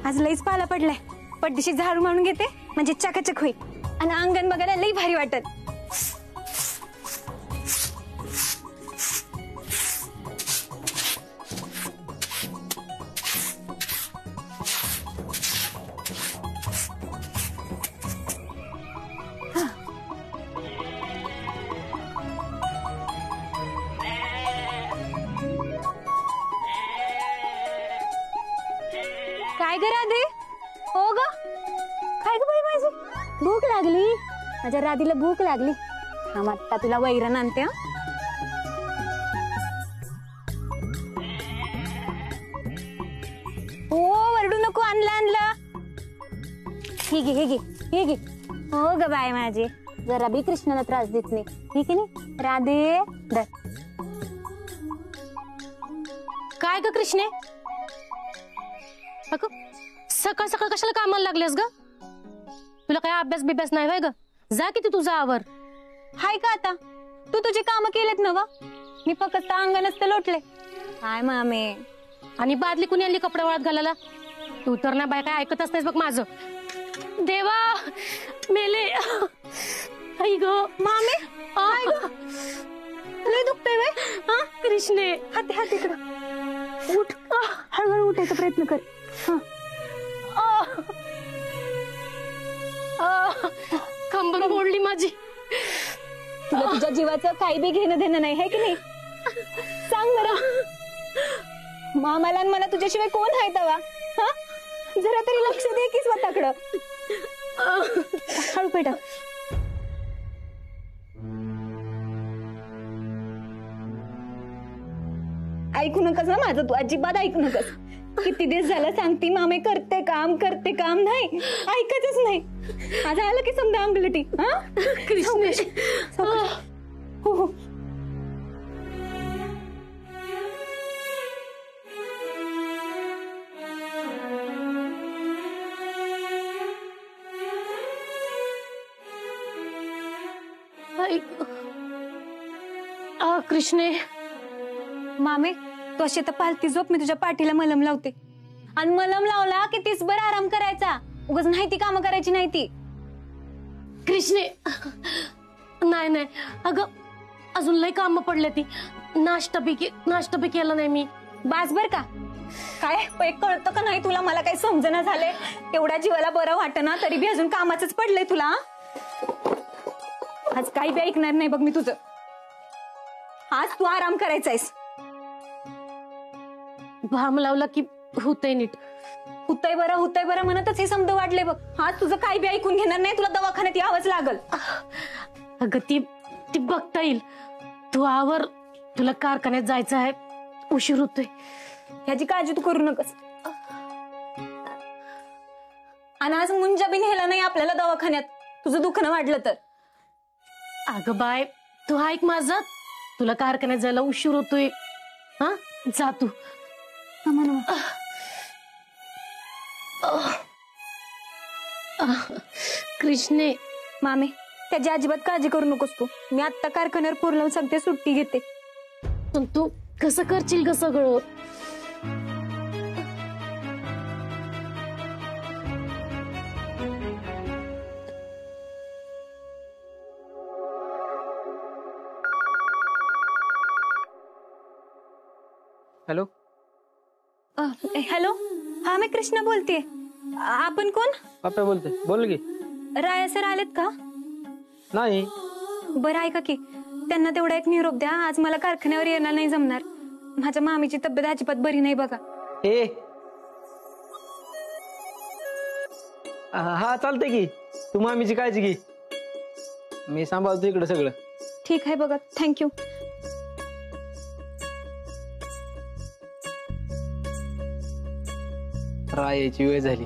आज लईच पाला पडलाय. पटदिशी झाडू मारून घेते म्हणजे चकाचक होईल आणि अंगण बघायला लई भारी वाटत. काय ग राधे? हो ग, काय ग बाई माझी भूक लागली. माझ्या राधीला भूक लागली. थांब आता तुला वैरण आणते. हो वरडू नको. आणलं आणलं. हे घे हे घे हे घे. हो ग बाय माझी, जरा बी कृष्णाला त्रास देत नाही. ठीक आहे ना राधे? धर. काय ग कृष्णे, सकाळ सकाळ कशाला कामाला लागलेस ग? तुला काय अभ्यास बिभ्यास नाही व्हाय ग? जा किती तुझा आवर. हाय का आता? तू तुझे काम केलेत ना? मी फक्त अंगणच तर लोटले. काय मामे? आणि बादली कुणी आणली कपडे वाळत घालायला? तू तर ना बाय काय ऐकत असतेस बघ माझं. देवा मेले. आई ग मामे, काय ग? लय दुखतंय व्हय? हा कृष्णे, हात हात इकडं. उठ, हळूहळू उठायचा प्रयत्न कर. कंबर मोडली माझी. तुला तुझ्या जीवाचं काही बी घेणं देणं नाही है की नाही? सांग बरं. मामाला आणि मला तुझ्याशिवाय कोण आहे तवा? जरा तरी लक्ष दे की स्वतःकडं. हळू पेटा. ऐकू नकस ना माझं, तू अजिबात ऐकू नकस. किती दिवस झाला सांगती मामे करते काम नाही ऐकतच नाही. आज आलं की समजा अंगलटी. कृष्णे हो हो. कृष्णे मामे, तू अशी तर पालती झोप. मी तुझ्या पाठीला मलम लावते आणि मलम लावला की तीच बरं आराम करायचा. उगाच नाही ती कामं करायची नाही ती. कृष्णे नाही नाही अगं, अजून लय काम पडले. ती नाश्ता बी केला नाही मी. बास बर का? काय कळतं का नाही तुला? मला काही समजना झालंय. एवढ्या जीवाला बरं वाटना तरी बी अजून कामाचंच पडलंय तुला. आज काही बी ऐकणार नाही बघ मी तुझं. आज तू आराम करायचायस. भाम लावला की होतय नीट. हुतय बरं म्हणतच हे समज वाटले बघ. आज तुझं काही बी ऐकून घेणार नाही. तुला दवाखान्यात यावंच लागल. अगं ती बघता येईल. तू आवर, तुला कारखान्यात जायचं आहे, उशीर होतोय. ह्याची काळजी तू करू नकस. आणि आज मुंजा बी नेला नाही आपल्याला दवाखान्यात, तुझं दुखणं वाढलं तर. अगं बाय, तू ऐक माझं. तुला कारखान्यात जायला उशीर होतोय. हा जा तू. कृष्णे मामे, त्याची अजिबात काळजी करू नकोस तू. मी आत्ता कारखान्यावर पोर लावून सांगते, सुट्टी घेते. पण तू कसं करशील ग सगळं? Hello hello. हा मी कृष्णा बोलते. आपण कोण? पप्पा बोलते. बोल की. राया सर आलेत का? नाही. बरं ऐका की, त्यांना तेवढा एक निरोप द्या. आज मला कारखान्यावर यायला नाही जमणार. माझ्या मामीची तब्येत अजिबात बरी नाही बघा. हा चालतंय की, तू मामीची काळजी घे. मी सांभाळतो इकडे सगळं. ठीक आहे बघा. थँक्यू. रायाची वेळ झाली.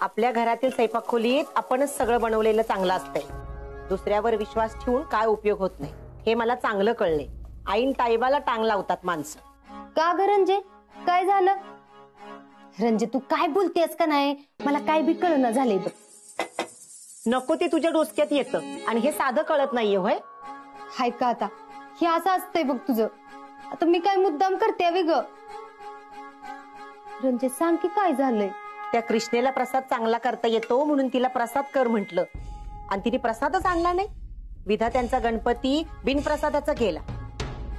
आपल्या घरातील स्वयंपाक खोलीत आपणच सगळं बनवलेलं चांगलं असतंय. दुसऱ्यावर विश्वास ठेवून काय उपयोग होत नाही हे मला चांगलं कळले. आईन टाईबाला टांग लावतात माणसं. का ग रंजे, काय झालं? रंजे तू काय बोलतेस का नाही? मला काय बी कळना झालंय बघ. नको ते तुझ्या डोसक्यात येतं आणि हे साधं कळत नाहीये होय. हाय का आता? हे असं असतंय बघ तुझं. आता मी काय मुद्दाम करते वे ग? रंजित सांग की काय झालंय? त्या कृष्णेला प्रसाद चांगला करता येतो म्हणून तिला प्रसाद कर म्हंटल, आणि तिने प्रसादच आणला नाही. विधात्यांचा गणपती बिनप्रसादाचा केला.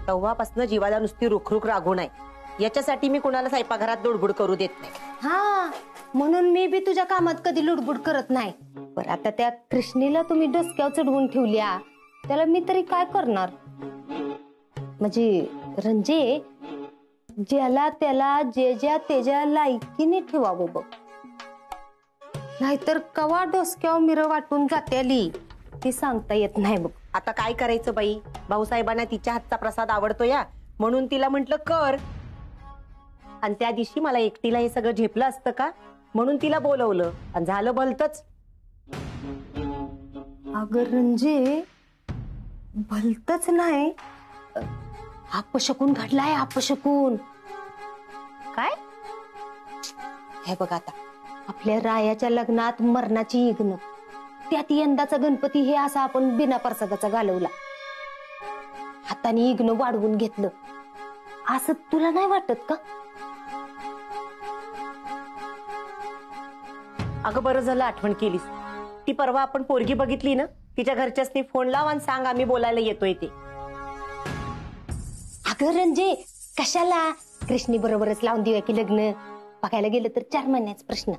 तेव्हापासून जीवाला नुसती रुखरुख रागून आहे. याच्यासाठी मी कुणाला स्वयंपाकघरात लुडबुड करू देत नाही. हा, म्हणून मी बी तुझ्या कामात कधी लुडबुड करत नाही. बरं, आता त्या कृष्णेला तुम्ही डोसक्यावर चढवून ठेवल्या, त्याला मी तरी काय करणार? म्हणजे रंजे, ज्याला त्याला जे ज्या त्याच्या लायकीने ठेवावं बघ, नाहीतर कवा डोसक्यावर मिरं वाटून जात्याली ती सांगता येत नाही बघ. आता काय करायचं बाई, भाऊसाहेबांना तिच्या हातचा प्रसाद आवडतो या, म्हणून तिला म्हंटल कर. आणि त्या दिवशी मला एकटीला हे सगळं झेपलं असतं का म्हणून तिला बोलवलं, आणि झालं भलतच. अगं रंजे, भलतच नाही, अपशकून घडलाय, अपशकून. काय? हे बघ, आता आपल्या रायाच्या लग्नात मरणाची इग्न, त्यात यंदाचा गणपती हे असा आपण बिना प्रसादाचा घालवला, हाताने इग्न वाढवून घेतलं, असं तुला नाही वाटत का? अगं बरं झालं आठवण केलीस. ती परवा आपण पोरगी बघितली ना, तिच्या घरच्यासनी फोन लाव आणि सांग आम्ही बोलायला येतोय ते. अगं रंजे, कशाला? कृष्णी बरोबरच लावून देऊया की लग्न. बघायला गेलं तर 4 महिन्याचा प्रश्न.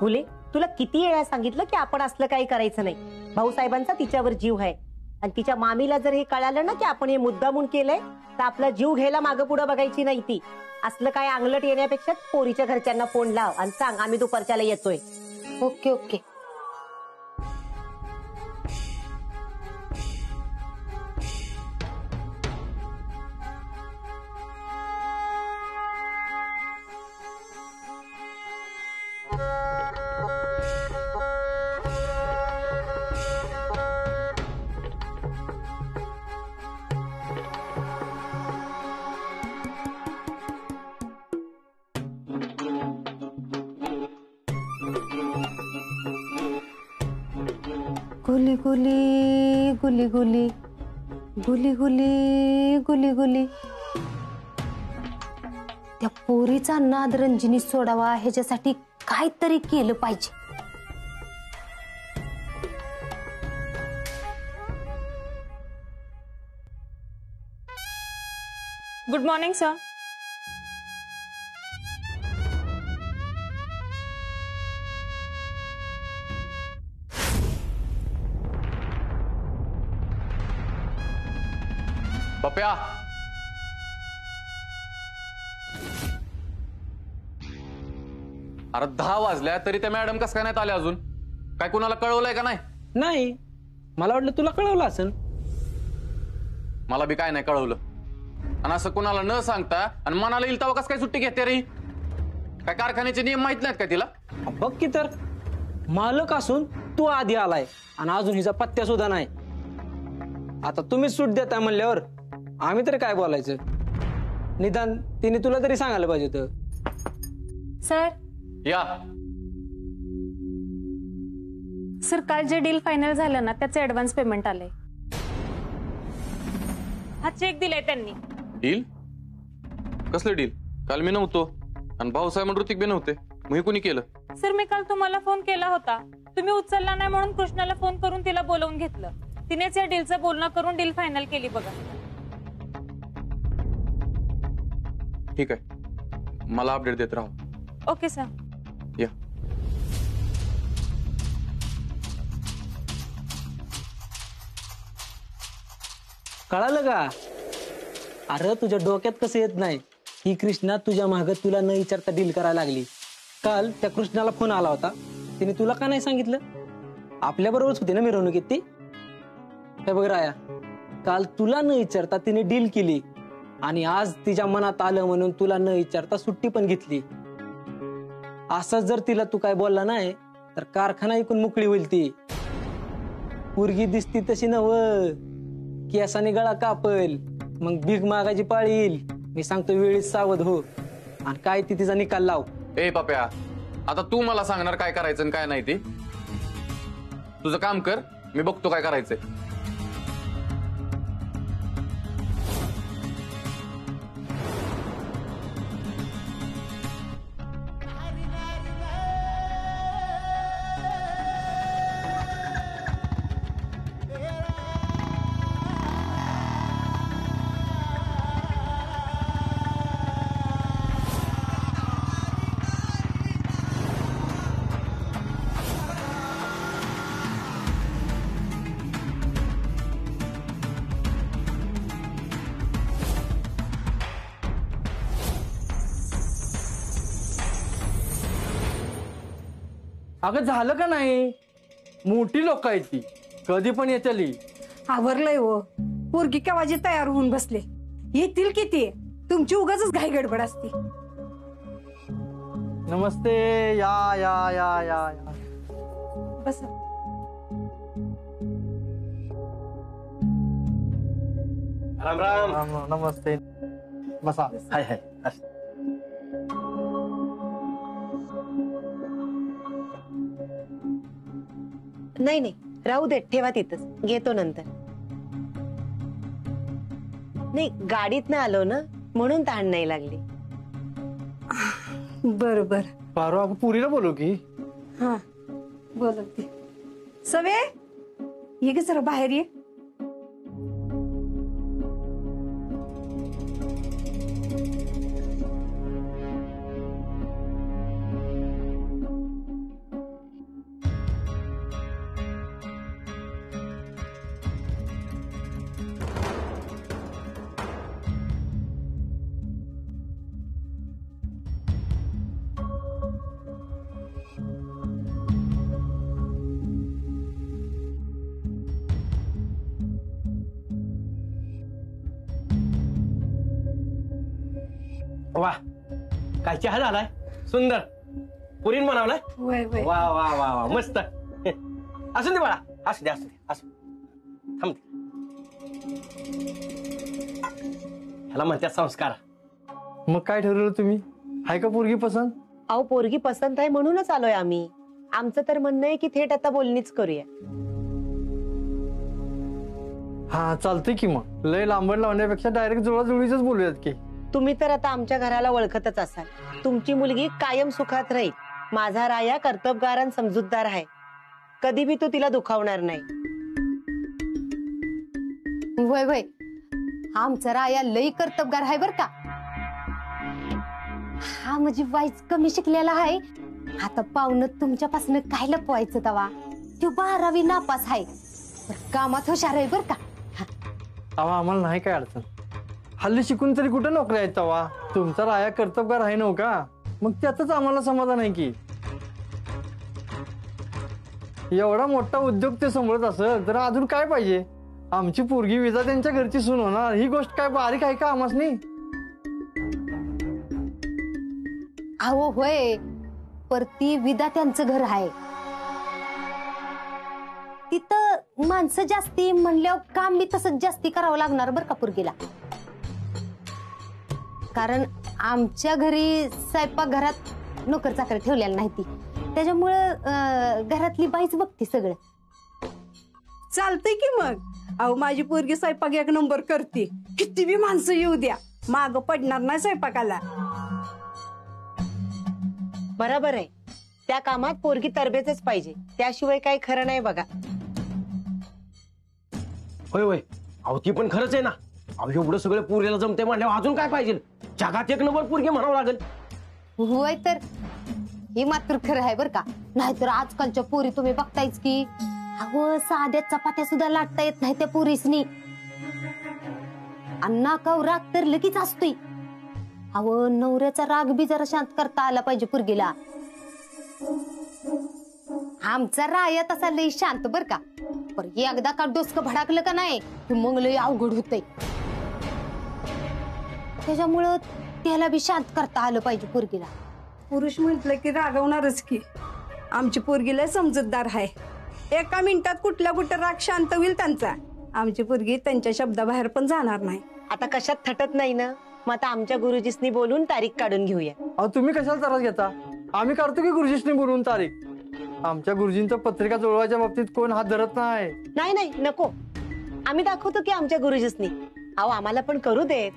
फुले, तुला किती वेळा सांगितलं की आपण असलं काही करायचं नाही. भाऊसाहेबांचा तिच्यावर जीव आहे, आणि तिच्या मामीला जर हे कळालं ना की आपण हे मुद्दामून केलंय, तर आपला जीव घ्यायला मागं पुढं बघायची नाही ती. असलं काय अंगलट येण्यापेक्षा पोरीच्या घरच्यांना फोन लाव आणि सांग आम्ही दुपारच्याला येतोय. Okay okay. गुली गुली गुली गुली गुली गुली गुली गुली. त्या पोरीचा नाद रंजिनी सोडावा ह्याच्यासाठी काहीतरी केलं पाहिजे. Good morning sir. पप्या, अरे 10 वाजल्या तरी त्या मॅडम कस काय नाही आल्या अजून? काय कुणाला कळवलंय का नाही? नाही, मला वाटलं तुला कळवलं असेल. मला बी काय नाही कळवलं. आणि असं कुणाला न सांगता आणि मनाला येईल तेव्हा कस काय सुट्टी घेते रे? काय कारखान्याचे नियम माहित नाहीत का तिला? बघ की, तर मालक असून तू आधी आलाय आणि अजून हिचा पत्त्या सुद्धा नाही. आता तुम्हीच सूट देताय म्हणल्यावर आम्ही तरी काय बोलायचं? निदान तिने तुला तरी सांगायला पाहिजे होतं. सर, या सर, काल जे डील फायनल झालं ना त्याचे ऍडव्हान्स पेमेंट आलंय. हा चेक दिलाय त्यांनी. डील? कसलं डील? काल मी नव्हतो आणि भाऊसाहेब आणि ऋतिक बी नव्हते. मग हे कोणी केलं? सर, मी काल तुम्हाला फोन केला होता, तुम्ही उचलला नाही म्हणून कृष्णाला फोन करून तिला बोलवून घेतलं. तिनेच या डीलचं बोलणं करून डील फायनल केली बघा. ठीक आहे, मला अपडेट देत राहा. Okay sir. या. कळालं का? अरे तुझ्या डोक्यात कसं येत नाही? ही कृष्णा तुझ्या माग तुला न विचारता डील करायला लागली. काल त्या कृष्णाला फोन आला होता, तिने तुला का नाही सांगितलं? आपल्या बरोबरच होती ना मिरवणुकीत ती. हे बघ राया, काल तुला न विचारता तिने डील केली आणि आज तिच्या मनात आलं म्हणून तुला न विचारता सुट्टी पण घेतली. असं जर तिला तू काय बोलला नाही तर कारखाना ऐकून मोकळी होईल ती. पोरगी दिसती तशी नव, केसाने गळा कापल, मग भीक मागायची पाळी येईल. मी सांगतो वेळीच सावध हो आणि काय ती तिचा निकाल लाव. ए पप्या, आता तू मला सांगणार काय करायचं आणि काय नाही ते? तुझं काम कर, मी बघतो काय करायचंय. अगं झालं का नाही? मोठी लोक आहेत ती, कधी पण येतली. आवरलंय हो. पोरगी केव्हाची तयार होऊन बसले. येतील किती? तुमची उगाच घाई गडबड असते. नमस्ते. या या या या या. बस राम राम. नमस्ते. बसा. हाय हाय. नाही नाही, राहू दे, ठेवा तिथंच, घेतो नंतर. नाही, गाडीत ना आलो ना म्हणून ताण नाही लागली. बर बर. पारू अगं पुरीला बोलू की? हा बोलते. सवे ये ग जरा बाहेर ये. वा, काय चहा झालाय सुंदर. पुरीन बनवलाय. वय वय. वा वा वा वा, मस्त. असू दे बाळा, असू दे असू दे असू. थांब. ह्याला म्हणतात संस्कार. मग काय ठरवलं तुम्ही? हाय का पोरगी पसंत? अहो, पोरगी पसंत आहे म्हणूनच आलोय आम्ही. आमचं तर म्हणणं आहे की थेट आता बोलणीच करूया. हा चालतंय की. मग लय लांबड लावण्यापेक्षा डायरेक्ट जुळवाजुळवीच बोलूयात की. तुम्ही तर आता आमच्या घराला ओळखतच असाल. तुमची मुलगी कायम सुखात राहील. माझा राया कर्तबगार आणि समजूतदार आहे. कधी बी तो तिला दुखावणार नाही. वय वय, आमचा राया लई कर्तबगार आहे बर का. हा म्हणजे वाईच कमी शिकलेला आहे. आता पाहुणं तुमच्यापासून काय लपवायचं तवा. तो 12वी नापास आहे, कामात हुशार आहे बर का. अहो आम्हाला नाही काय अडचण. हल्ली शिकून तरी कुठे नोकरी आहेत तवा. तुमचा राया कर्तबगार आहे नव्ह का, मग त्यातच आम्हाला समाधान आहे की. एवढा मोठा उद्योग ते सांभाळत असेल तर अजून काय पाहिजे. आमची पोरगी विजा त्यांच्या घरची सून होणार ही गोष्ट काय बारीक आहे का आम्हासनी? अहो होय, पर ती विदा त्यांचं घर आहे. तिथं माणसं जास्ती म्हणल्यावर काम बी तसंच जास्ती करावं लागणार बर का पोरगीला. कारण आमच्या घरी स्वयंपाक घरात नोकर चाकर ठेवलेला नाही ती. त्याच्यामुळं घरातली बाईच बघते सगळं. चालतंय की मग. अहो माझी पोरगी स्वयंपाक एक नंबर करते. किती बी माणसं येऊ द्या, माग पडणार नाही स्वयंपाकाला. बरोबर आहे. त्या कामात पोरगी तरबेजच पाहिजे, त्याशिवाय काही खरं नाही बघा. होय होय. अहो ती पण खरंच आहे ना. अहो एवढं सगळं पुरीला जमते म्हणल्यावर अजून काय पाहिजे. जगात एक नंबर पोरगी म्हणावं लागेल. होय तर हे मात्र खरं आहे बर का. नाहीतर आजकालच्या पोरी तुम्ही बघतायच की, अहो साध्या चपात्या सुद्धा लाटता येत नाही त्या पोरीसनी. नाकावर राग तर लगेच असतोय. अहो नवऱ्याचा राग बी जरा शांत करता आला पाहिजे पोरगीला. आमचा राया तसा लई शांत बर का. पण एकदा का डोसकं भडाकलं का नाही मग लई अवघड होतंय. त्याच्यामुळं त्याला बी शांत करता आलं पाहिजे पोरगीला. पुरुष म्हटलं की रागवणारच की. आमची पोरगी लय समजूतदार आहे. एका मिनिटात कुठल्या कुठं राग शांत होईल त्यांचा. आमची पोरगी त्यांच्या शब्दाबाहेर पण जाणार नाही. आता कशात थटत नाही ना. मग आता आमच्या गुरुजीसनी बोलून तारीख काढून घेऊया. अहो तुम्ही कशाला त्रास घेता? आम्ही काढतो की गुरुजींनी बोलून तारीख. आमच्या गुरुजींचं पत्रिका जुळवायच्या बाबतीत कोण हात धरत नाही. नाही नाही नको. आम्ही दाखवतो की आमच्या गुरुजीसनी. अहो आम्हाला पण करू देत.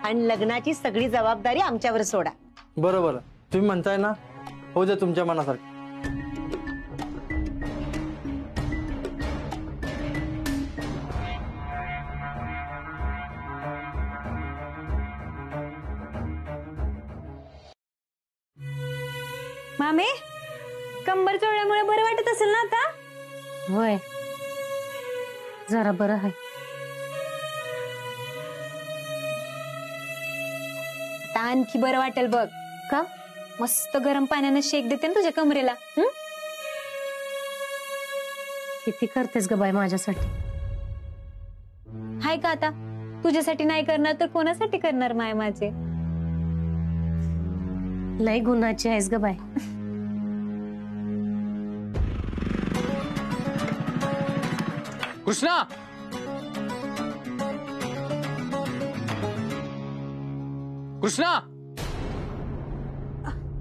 आणि लग्नाची सगळी जबाबदारी आमच्यावर सोडा. बरोबर तुम्ही म्हणताय ना, हो दे तुमच्या मनासारखं. मामे, कंबर चोळल्यामुळे बरं वाटत असेल ना आता? होय, जरा बरं आहे. आता आणखी बरं वाटेल बघ. का? मस्त गरम पाण्यानं शेक देते ना तुझ्या कमरेला. किती करतेस ग बाई माझ्यासाठी. हाय का आता तुझ्यासाठी नाही करणार तर कोणासाठी करणार माय माझे. लय गुणाची आहेस ग बाई. कृष्णा, कृष्णा,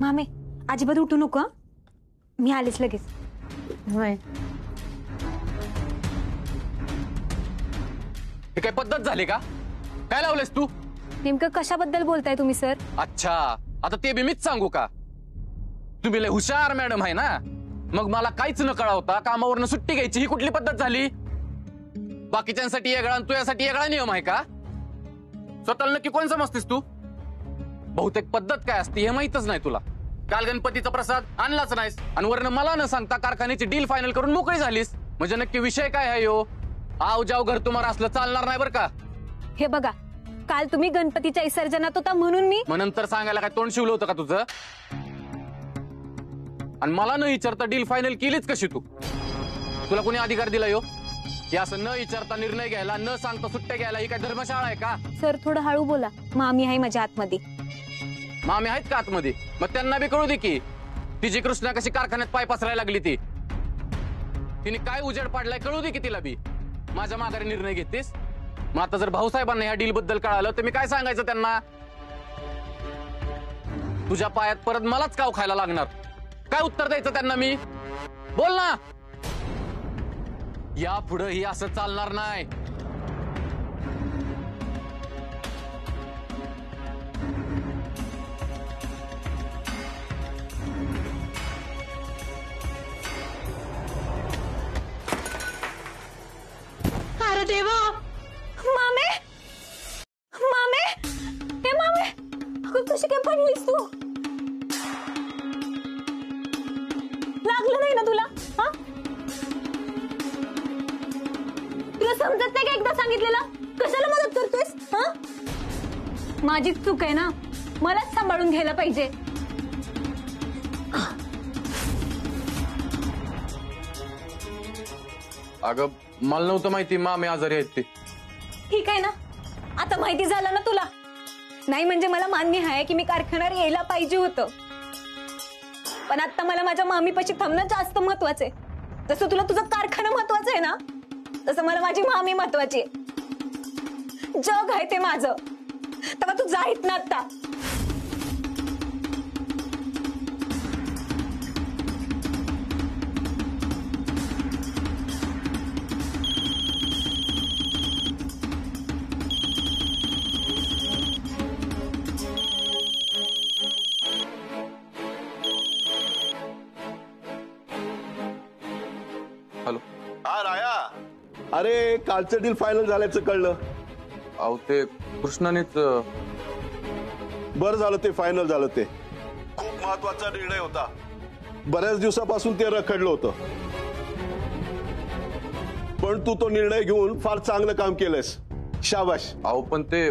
मामे अजिबात उठू नको हं? मी आलेच लगेच. होय. हे काय पद्धत झाली का? काय लावलेस तू? नेमकं कशाबद्दल बोलताय तुम्ही सर? अच्छा, आता ते बी मीच सांगू का? तुम्ही लय हुशार मॅडम आहे ना, मग मला काहीच न कळवता कामावरनं सुट्टी घ्यायची ही कुठली पद्धत झाली? बाकीच्यांसाठी वेगळा आणि तुझ्यासाठी वेगळा नियम आहे का? स्वतःला नक्की कोण समजतेस तू? बहुतेक पद्धत काय असते हे माहितच नाही तुला. काल गणपतीचा प्रसाद आणलाच नाहीस आणि वरनं मला न सांगता कारखान्याची डील फायनल करून मोकळी झालीस. म्हणजे नक्की विषय काय आहे यो? आव जाव घर तुम्हाला असलं चालणार नाही बरं का? हे बघा, काल तुम्ही गणपतीच्या विसर्जनात होता म्हणून मी मग नंतर सांगायला काय तोंड शिवलं होतं का तुझं? आणि मला न विचारता डील फायनल केलीच कशी तू? तुला कोणी अधिकार दिला यो? हे असं न विचारता निर्णय घ्यायला, न सांगता सुट्ट्या घ्यायला ही काय धर्मशाळा आहे का? सर थोडं हळू बोला, मामी आहे माझ्या आतमध्ये. मामी आहेत का आतमध्ये? मग त्यांना बी कळू दे की तिची कृष्णा कशी कारखान्यात पाय पसरायला लागली ती. तिने काय उजेड पाडलाय कळू दे की तिला बी. माझ्या माघारी निर्णय घेतेस. मग आता जर भाऊसाहेबांना ह्या डील बद्दल कळालं तर मी काय सांगायचं त्यांना? तुझ्या पायात परत मलाच काव खायला लागणार. काय उत्तर द्यायचं त्यांना मी? बोल ना. या पुढे ही असं चालणार नाही. अरे देवा, मामे, मामे, हे मामे, अगं कशी काय पडलीस तू? लागलं नाही ना तुला? हा, तुला समजत नाही का एकदा सांगितलेलं? कशाला मदत करतोयस? हा, माझीच चूक आहे ना, मलाच सांभाळून घ्यायला पाहिजे. अगं मला नव्हतं माहिती मामी आजारी आहेत ते. ठीक आहे ना, आता माहिती झालं ना तुला. नाही म्हणजे मला मान्य आहे की मी कारखान्यावर यायला पाहिजे होतं, पण आता मला माझ्या मामीपाशी थांबणं जास्त महत्वाचं आहे. जसं तुला तुझं कारखाना महत्वाचं आहे ना, तसं मला माझी मामी महत्वाची आहे. जग आहे ते माझं, तेव्हा तू जाईत ना आता. हॅलो. हा राया, अरे कालचं डील फायनल झाल्याचं कळलं. अहो ते कृष्णानेच बरं झालं ते फायनल झालं. ते खूप महत्वाचा निर्णय होता. बऱ्याच दिवसापासून ते रखडलं होतं, पण तू तो निर्णय घेऊन फार चांगलं काम केलंयस. शाबाश. अहो पण ते